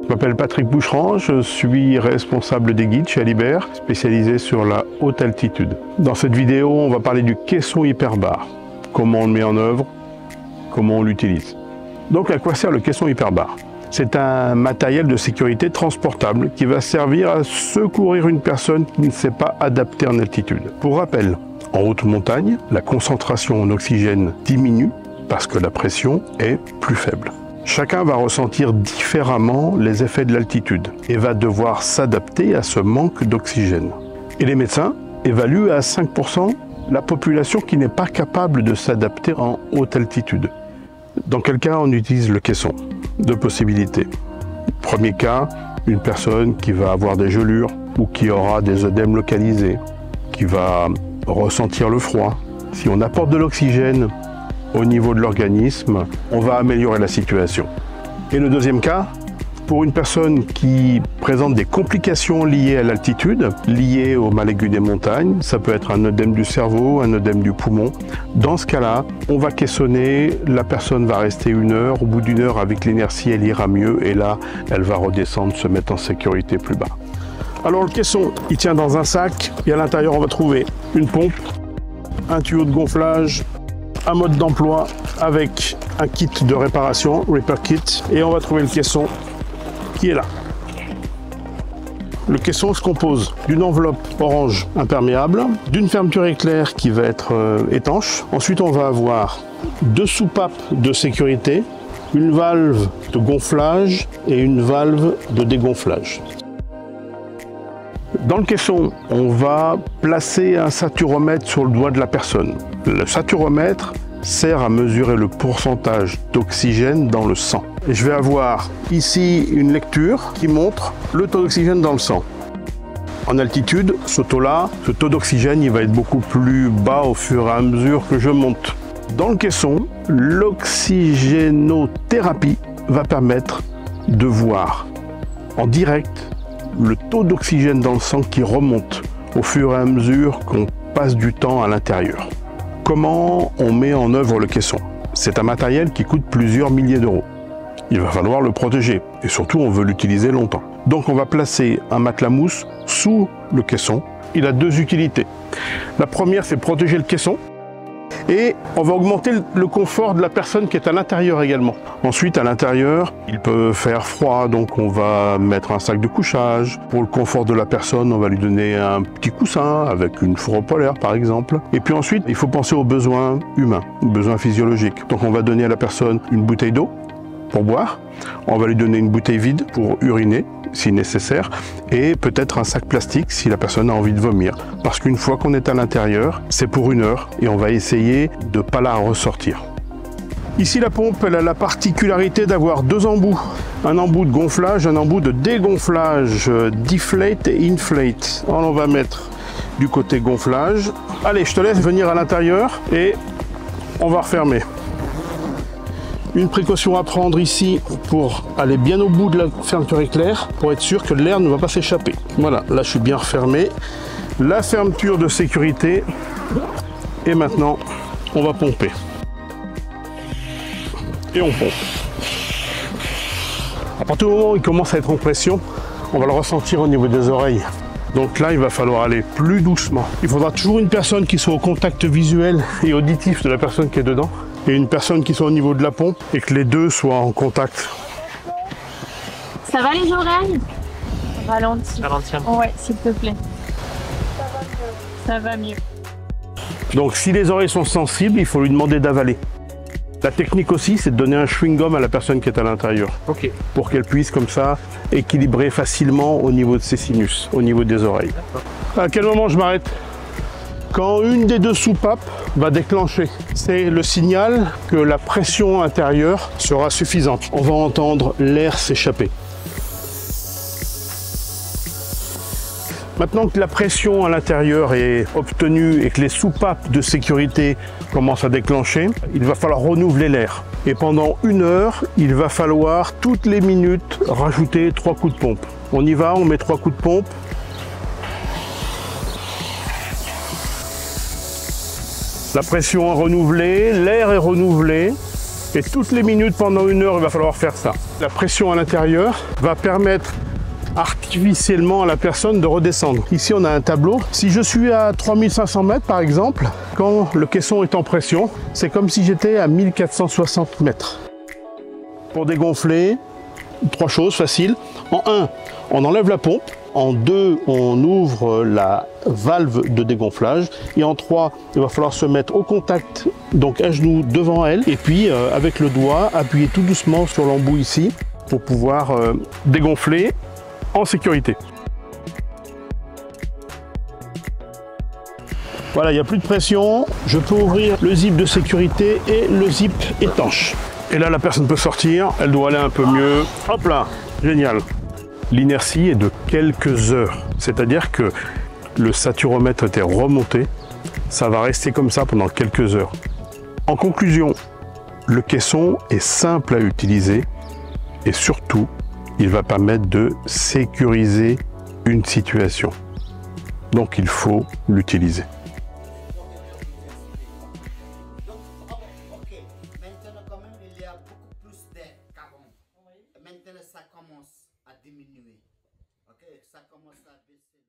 Je m'appelle Patrick Boucheran, je suis responsable des guides chez Alibert, spécialisé sur la haute altitude. Dans cette vidéo, on va parler du caisson hyperbare. Comment on le met en œuvre, comment on l'utilise. Donc à quoi sert le caisson hyperbare? C'est un matériel de sécurité transportable qui va servir à secourir une personne qui ne s'est pas adaptée en altitude. Pour rappel, en haute montagne, la concentration en oxygène diminue parce que la pression est plus faible. Chacun va ressentir différemment les effets de l'altitude et va devoir s'adapter à ce manque d'oxygène. Et les médecins évaluent à 5% la population qui n'est pas capable de s'adapter en haute altitude. Dans quel cas on utilise le caisson? Deux possibilités. Premier cas, une personne qui va avoir des gelures ou qui aura des œdèmes localisés, qui va ressentir le froid. Si on apporte de l'oxygène au niveau de l'organisme, on va améliorer la situation. Et le deuxième cas, pour une personne qui présente des complications liées à l'altitude, liées au mal aigu des montagnes, ça peut être un œdème du cerveau, un œdème du poumon. Dans ce cas-là, on va caissonner, la personne va rester 1 heure, au bout d'1 heure, avec l'inertie, elle ira mieux, et là, elle va redescendre, se mettre en sécurité plus bas. Alors le caisson, il tient dans un sac, et à l'intérieur, on va trouver une pompe, un tuyau de gonflage, un mode d'emploi avec un kit de réparation, Repair Kit, et on va trouver le caisson qui est là. Le caisson se compose d'une enveloppe orange imperméable, d'une fermeture éclair qui va être étanche. Ensuite, on va avoir 2 soupapes de sécurité, une valve de gonflage et une valve de dégonflage. Dans le caisson, on va placer un saturomètre sur le doigt de la personne. Le saturomètre sert à mesurer le pourcentage d'oxygène dans le sang. Et je vais avoir ici une lecture qui montre le taux d'oxygène dans le sang. En altitude, ce taux-là, ce taux d'oxygène, il va être beaucoup plus bas au fur et à mesure que je monte. Dans le caisson, l'oxygénothérapie va permettre de voir en direct le taux d'oxygène dans le sang qui remonte au fur et à mesure qu'on passe du temps à l'intérieur. Comment on met en œuvre le caisson? C'est un matériel qui coûte plusieurs milliers d'euros. Il va falloir le protéger et surtout on veut l'utiliser longtemps. Donc on va placer un matelas mousse sous le caisson. Il a 2 utilités. La première, c'est protéger le caisson et on va augmenter le confort de la personne qui est à l'intérieur également. Ensuite, à l'intérieur, il peut faire froid, donc on va mettre un sac de couchage. Pour le confort de la personne, on va lui donner un petit coussin avec une fourre polaire par exemple. Et puis ensuite, il faut penser aux besoins humains, aux besoins physiologiques. Donc on va donner à la personne une bouteille d'eau pour boire, on va lui donner une bouteille vide pour uriner si nécessaire et peut-être un sac plastique si la personne a envie de vomir. Parce qu'une fois qu'on est à l'intérieur, c'est pour 1 heure et on va essayer de ne pas la ressortir. Ici la pompe, elle a la particularité d'avoir 2 embouts. Un embout de gonflage, un embout de dégonflage, deflate et inflate. Alors on va mettre du côté gonflage. Allez, je te laisse venir à l'intérieur et on va refermer. Une précaution à prendre ici pour aller bien au bout de la fermeture éclair pour être sûr que l'air ne va pas s'échapper. Voilà, là je suis bien refermé. La fermeture de sécurité et maintenant on va pomper. Et on pompe. À partir du moment où il commence à être en pression, on va le ressentir au niveau des oreilles. Donc là, il va falloir aller plus doucement. Il faudra toujours une personne qui soit au contact visuel et auditif de la personne qui est dedans. Et une personne qui soit au niveau de la pompe et que les deux soient en contact. Ça va les oreilles? Ralentis. Ralentir. Ouais, s'il te plaît. Ça va mieux. Donc si les oreilles sont sensibles, il faut lui demander d'avaler. La technique aussi, c'est de donner un chewing-gum à la personne qui est à l'intérieur. Ok. Pour qu'elle puisse comme ça équilibrer facilement au niveau de ses sinus, au niveau des oreilles. À quel moment je m'arrête? Quand une des 2 soupapes va déclencher, c'est le signal que la pression intérieure sera suffisante. On va entendre l'air s'échapper. Maintenant que la pression à l'intérieur est obtenue et que les soupapes de sécurité commencent à déclencher, il va falloir renouveler l'air. Et pendant 1 heure, il va falloir toutes les minutes rajouter 3 coups de pompe. On y va, on met 3 coups de pompe. La pression est renouvelée, l'air est renouvelé. Et toutes les minutes, pendant 1 heure, il va falloir faire ça. La pression à l'intérieur va permettre artificiellement à la personne de redescendre. Ici, on a un tableau. Si je suis à 3500 mètres, par exemple, quand le caisson est en pression, c'est comme si j'étais à 1460 mètres. Pour dégonfler, 3 choses faciles. En 1, on enlève la pompe. En 2, on ouvre la valve de dégonflage. Et en 3, il va falloir se mettre au contact, donc à genoux devant elle. Et puis, avec le doigt, appuyer tout doucement sur l'embout ici pour pouvoir dégonfler en sécurité. Voilà, il n'y a plus de pression. Je peux ouvrir le zip de sécurité et le zip étanche. Et là, la personne peut sortir. Elle doit aller un peu mieux. Hop là, génial. L'inertie est de quelques heures. C'est-à-dire que le saturomètre était remonté. Ça va rester comme ça pendant quelques heures. En conclusion, le caisson est simple à utiliser et surtout, il va permettre de sécuriser une situation. Donc il faut l'utiliser. Ok, maintenant quand même il y a beaucoup plus d'air qu'avant. Maintenant ça commence à diminuer. Ok, ça commence à baisser.